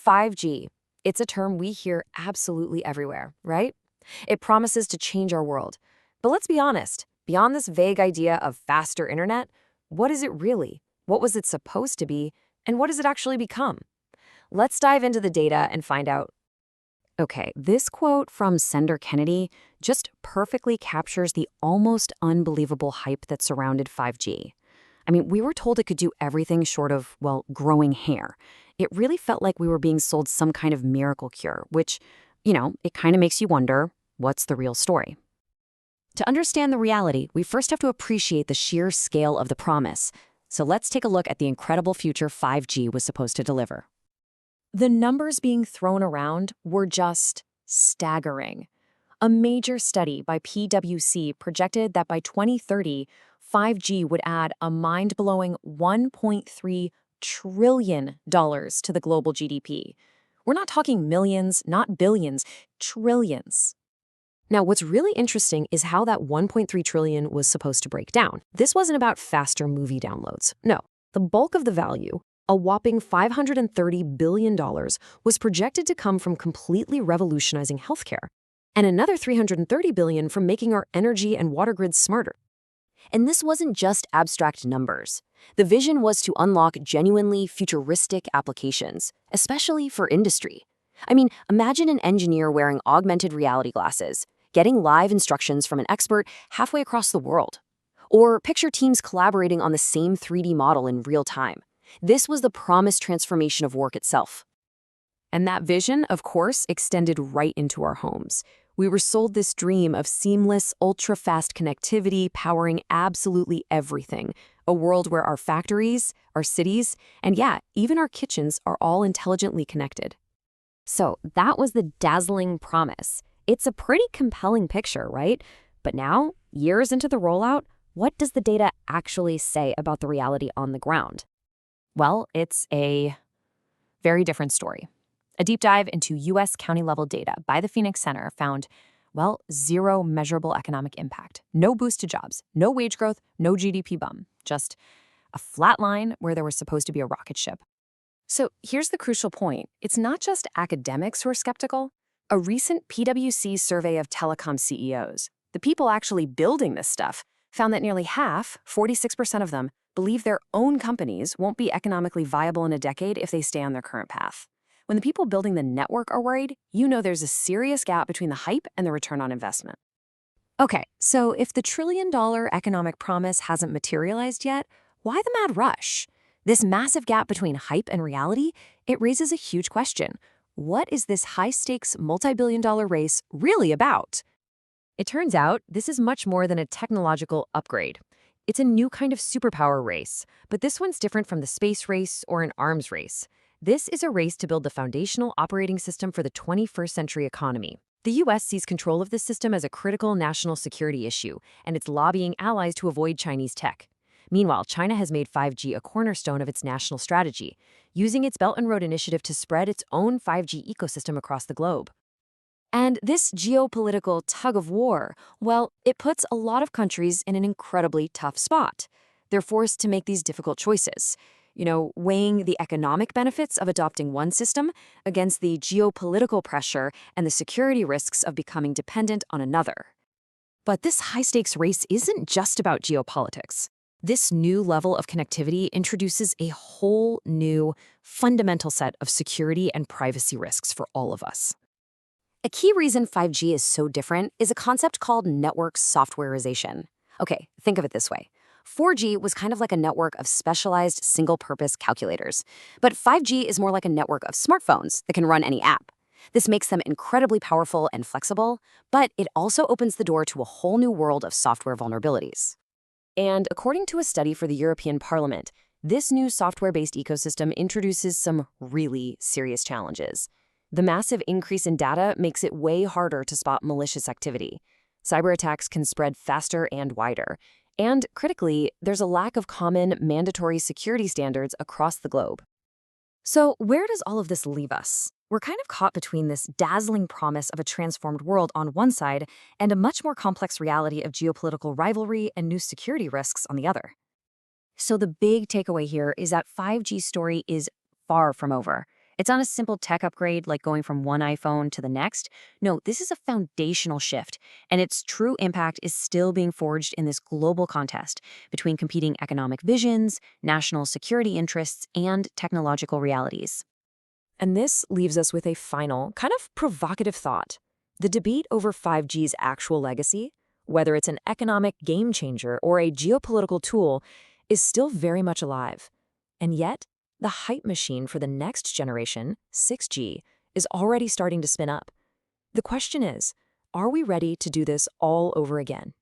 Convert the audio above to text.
5G. It's a term we hear absolutely everywhere, right? It promises to change our world. But let's be honest, beyond this vague idea of faster internet, what is it really? What was it supposed to be? And what does it actually become? Let's dive into the data and find out. Okay, this quote from Senator Kennedy just perfectly captures the almost unbelievable hype that surrounded 5G. I mean, we were told it could do everything short of, well, growing hair. It really felt like we were being sold some kind of miracle cure, which, it kind of makes you wonder, what's the real story? To understand the reality, we first have to appreciate the sheer scale of the promise. So let's take a look at the incredible future 5G was supposed to deliver. The numbers being thrown around were just staggering. A major study by PwC projected that by 2030, 5G would add a mind-blowing $1.3 trillion to the global GDP. We're not talking millions, not billions, trillions. Now, what's really interesting is how that 1.3 trillion was supposed to break down. This wasn't about faster movie downloads. No, the bulk of the value, a whopping $530 billion, was projected to come from completely revolutionizing healthcare, and another $330 billion from making our energy and water grids smarter. And this wasn't just abstract numbers. The vision was to unlock genuinely futuristic applications, especially for industry. I mean, imagine an engineer wearing augmented reality glasses, getting live instructions from an expert halfway across the world. Or picture teams collaborating on the same 3D model in real time. This was the promised transformation of work itself. And that vision, of course, extended right into our homes. We were sold this dream of seamless, ultra-fast connectivity powering absolutely everything, a world where our factories, our cities, and even our kitchens are all intelligently connected. So that was the dazzling promise. It's a pretty compelling picture, right? But now, years into the rollout, what does the data actually say about the reality on the ground? Well, it's a very different story. A deep dive into U.S. county-level data by the Phoenix Center found, zero measurable economic impact. No boost to jobs, no wage growth, no GDP bump. Just a flat line where there was supposed to be a rocket ship. So here's the crucial point. It's not just academics who are skeptical. A recent PwC survey of telecom CEOs, the people actually building this stuff, found that nearly half, 46% of them, believe their own companies won't be economically viable in a decade if they stay on their current path. When the people building the network are worried, there's a serious gap between the hype and the return on investment. Okay, so if the trillion-dollar economic promise hasn't materialized yet, why the mad rush? This massive gap between hype and reality, it raises a huge question. What is this high-stakes, multi-billion-dollar race really about? It turns out this is much more than a technological upgrade. It's a new kind of superpower race, but this one's different from the space race or an arms race. This is a race to build the foundational operating system for the 21st century economy. The U.S. sees control of this system as a critical national security issue, and it's lobbying allies to avoid Chinese tech. Meanwhile, China has made 5G a cornerstone of its national strategy, using its Belt and Road Initiative to spread its own 5G ecosystem across the globe. And this geopolitical tug-of-war, it puts a lot of countries in an incredibly tough spot. They're forced to make these difficult choices, weighing the economic benefits of adopting one system against the geopolitical pressure and the security risks of becoming dependent on another. But this high-stakes race isn't just about geopolitics. This new level of connectivity introduces a whole new, fundamental set of security and privacy risks for all of us. A key reason 5G is so different is a concept called network softwareization. Okay, think of it this way. 4G was kind of like a network of specialized single-purpose calculators, but 5G is more like a network of smartphones that can run any app. This makes them incredibly powerful and flexible, but it also opens the door to a whole new world of software vulnerabilities. And according to a study for the European Parliament, this new software-based ecosystem introduces some really serious challenges. The massive increase in data makes it way harder to spot malicious activity. Cyber attacks can spread faster and wider. And critically, there's a lack of common, mandatory security standards across the globe. So where does all of this leave us? We're kind of caught between this dazzling promise of a transformed world on one side and a much more complex reality of geopolitical rivalry and new security risks on the other. So the big takeaway here is that 5G's story is far from over. It's not a simple tech upgrade like going from one iPhone to the next. No, this is a foundational shift, and its true impact is still being forged in this global contest between competing economic visions, national security interests, and technological realities. And this leaves us with a final, kind of provocative thought. The debate over 5G's actual legacy, whether it's an economic game changer or a geopolitical tool, is still very much alive. And yet, the hype machine for the next generation, 6G, is already starting to spin up. The question is, are we ready to do this all over again?